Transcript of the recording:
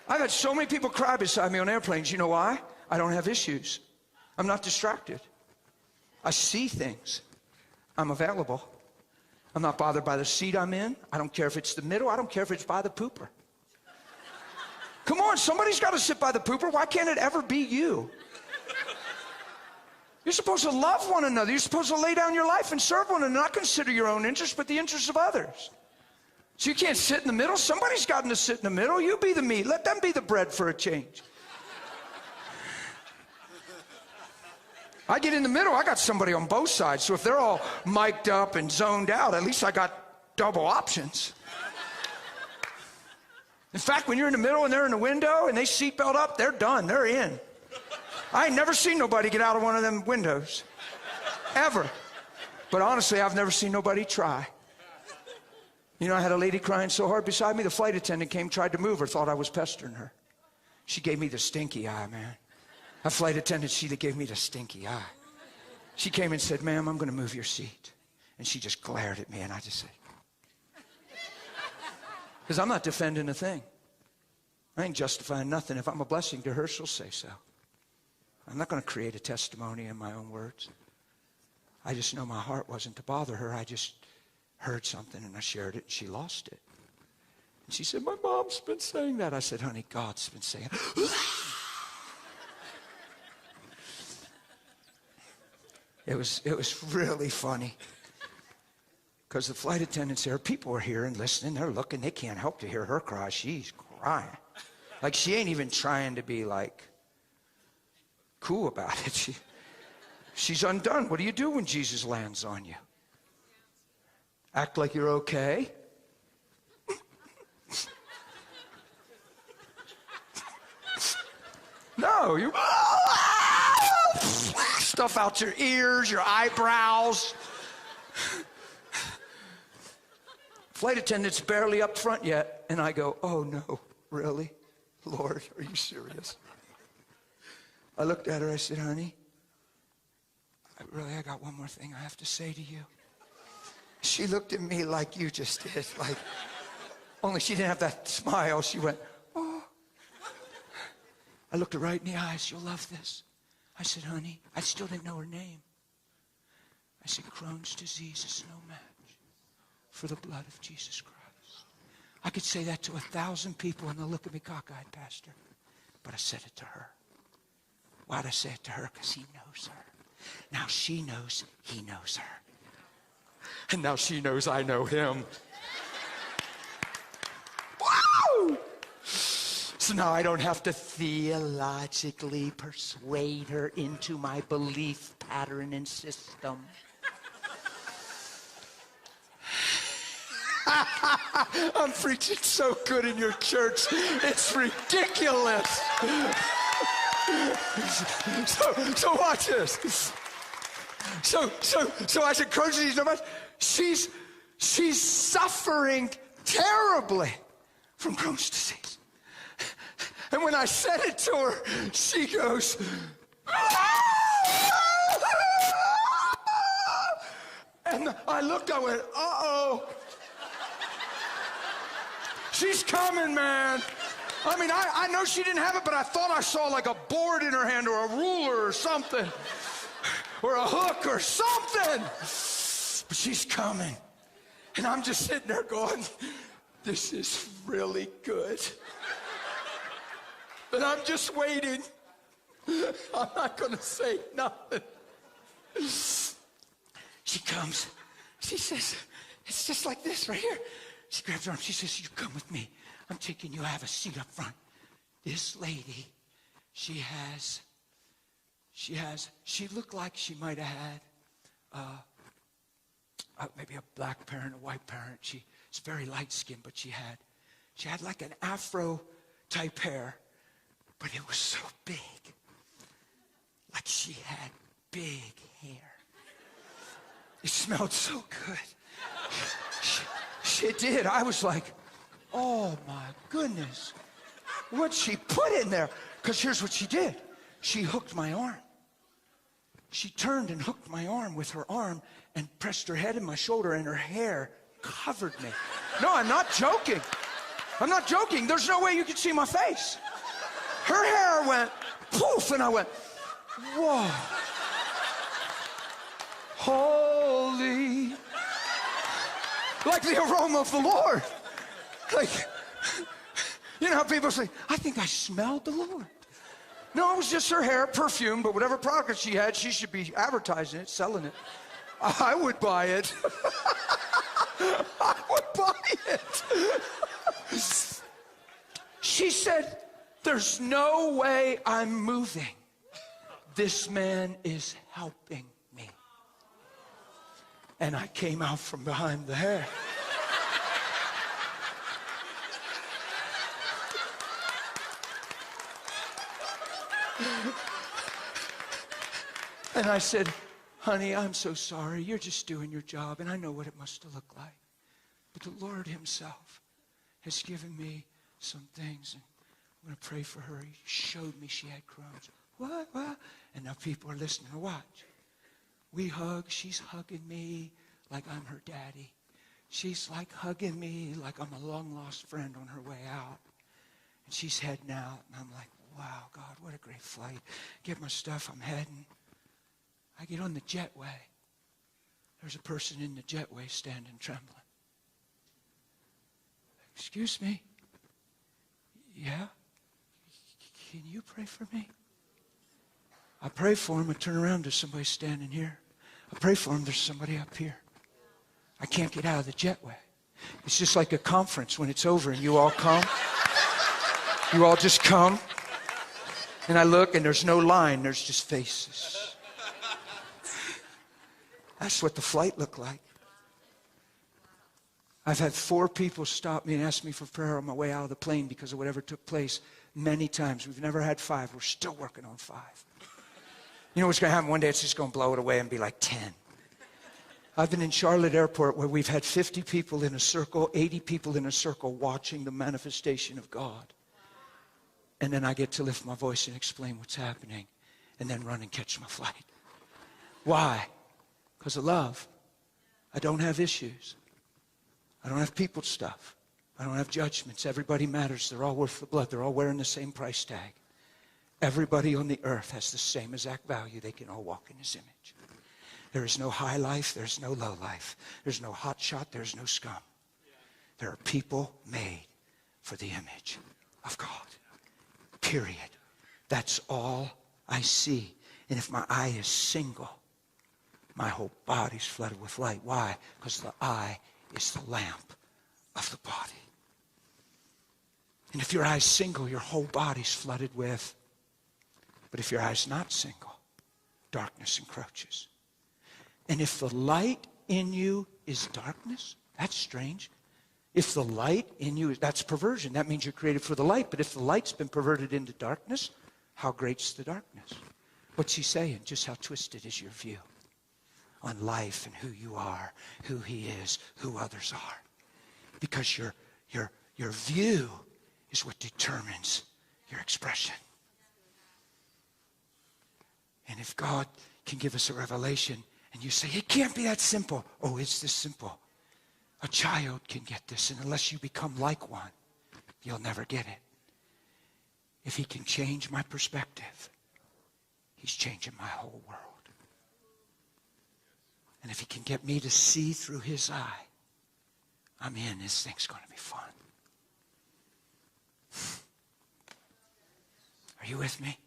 I've had so many people cry beside me on airplanes. You know why? I don't have issues. I'm not distracted. I see things. I'm available. I'm not bothered by the seat I'm in. I don't care if it's the middle. I don't care if it's by the pooper. Come on, somebody's got to sit by the pooper. Why can't it ever be you? You're supposed to love one another. You're supposed to lay down your life and serve one another, not consider your own interests, but the interests of others. So you can't sit in the middle. Somebody's got to sit in the middle. You be the meat. Let them be the bread for a change. I get in the middle. I got somebody on both sides. So if they're all mic'd up and zoned out, at least I got double options. In fact, when you're in the middle and they're in the window and they seatbelt up, they're done. They're in. I ain't never seen nobody get out of one of them windows. Ever. But honestly, I've never seen nobody try. You know, I had a lady crying so hard beside me, the flight attendant came, tried to move her, thought I was pestering her. She gave me the stinky eye, man. That flight attendant, she gave me the stinky eye. She came and said, ma'am, I'm going to move your seat. And she just glared at me, and I just said, because I'm not defending a thing. I ain't justifying nothing. If I'm a blessing to her, she'll say so. I'm not going to create a testimony in my own words. I just know my heart wasn't to bother her. I just heard something, and I shared it, and she lost it. And she said, my mom's been saying that. I said, honey, God's been saying it. It was really funny. Because the flight attendants there, people are here and listening. They're looking. They can't help to hear her cry. She's crying. Like she ain't even trying to be like cool about it. She's undone. What do you do when Jesus lands on you? Act like you're okay. No, you stuff out your ears, your eyebrows. Flight attendant's barely up front yet, and I go, oh no, really? Lord, are you serious? I looked at her, I said, honey, I got one more thing I have to say to you. She looked at me like you just did, like, only she didn't have that smile. She went, oh. I looked her right in the eyes. You'll love this. I said, honey, I still didn't know her name. I said, Crohn's disease is no match for the blood of Jesus Christ. I could say that to 1,000 people and they'll look at me cockeyed, Pastor. But I said it to her. Why'd I say it to her? Because he knows her. Now she knows he knows her. And now she knows I know him. Woo! So now I don't have to theologically persuade her into my belief pattern and system. I'm preaching so good in your church. It's ridiculous. So watch this. So I said, Crohn's disease, no much. She's suffering terribly from Crohn's disease. And when I said it to her, she goes, and I looked, I went, uh-oh. She's coming, man. I mean, I know she didn't have it, but I thought I saw like a board in her hand or a ruler or something. Or a hook or something. But she's coming. And I'm just sitting there going, this is really good. And I'm just waiting. I'm not going to say nothing. She comes. She says, it's just like this right here. She grabs her arm. She says, you come with me. I'm taking you. I have a seat up front. This lady, she looked like she might have had maybe a black parent, a white parent. She's very light-skinned, but she had like an afro-type hair, but it was so big. Like she had big hair. It smelled so good. She did. I was like, oh my goodness. What'd she put in there? Because here's what she did. She hooked my arm. She turned and hooked my arm with her arm and pressed her head in my shoulder, and her hair covered me. No, I'm not joking. I'm not joking. There's no way you could see my face. Her hair went poof, and I went, whoa. Holy. Like the aroma of the Lord. Like, you know how people say, I think I smelled the Lord. No, it was just her hair, perfume, but whatever product she had, she should be advertising it, selling it. I would buy it. I would buy it. She said, there's no way I'm moving. This man is helping me. And I came out from behind the hair. And I said, honey, I'm so sorry. You're just doing your job, and I know what it must have looked like. But the Lord himself has given me some things, and I'm going to pray for her. He showed me she had Crohn's. What? And now people are listening to watch. We hug. She's hugging me like I'm her daddy. She's like hugging me like I'm a long-lost friend on her way out. And she's heading out, and I'm like, wow, God, what a great flight. Get my stuff, I'm heading. I get on the jetway. There's a person in the jetway standing trembling. Excuse me? Yeah? Can you pray for me? I pray for him. I turn around. There's somebody standing here. I pray for him. There's somebody up here. I can't get out of the jetway. It's just like a conference when it's over and you all come. You all just come. And I look and there's no line. There's just faces. That's what the flight looked like. I've had 4 people stop me and ask me for prayer on my way out of the plane because of whatever took place many times. We've never had 5. We're still working on 5. You know what's going to happen? One day it's just going to blow it away and be like 10. I've been in Charlotte Airport where we've had 50 people in a circle, 80 people in a circle watching the manifestation of God. And then I get to lift my voice and explain what's happening and then run and catch my flight. Why? Because of love. I don't have issues. I don't have people stuff. I don't have judgments. Everybody matters. They're all worth the blood. They're all wearing the same price tag. Everybody on the earth has the same exact value. They can all walk in his image. There is no high life. There's no low life. There's no hot shot. There's no scum. There are people made for the image of God. Period. That's all I see. And if my eye is single, my whole body's flooded with light. Why? Because the eye is the lamp of the body. And if your eye's single, your whole body's flooded with. But if your eye's not single, darkness encroaches. And if the light in you is darkness, that's strange. If the light in you, that's perversion. That means you're created for the light. But if the light's been perverted into darkness, how great's the darkness? What's he saying? Just how twisted is your view on life and who you are, who he is, who others are. Because your view is what determines your expression. And if God can give us a revelation and you say, it can't be that simple. Oh, it's this simple. A child can get this, and unless you become like one, you'll never get it. If he can change my perspective, he's changing my whole world. And if he can get me to see through his eye, I'm in. This thing's going to be fun. Are you with me?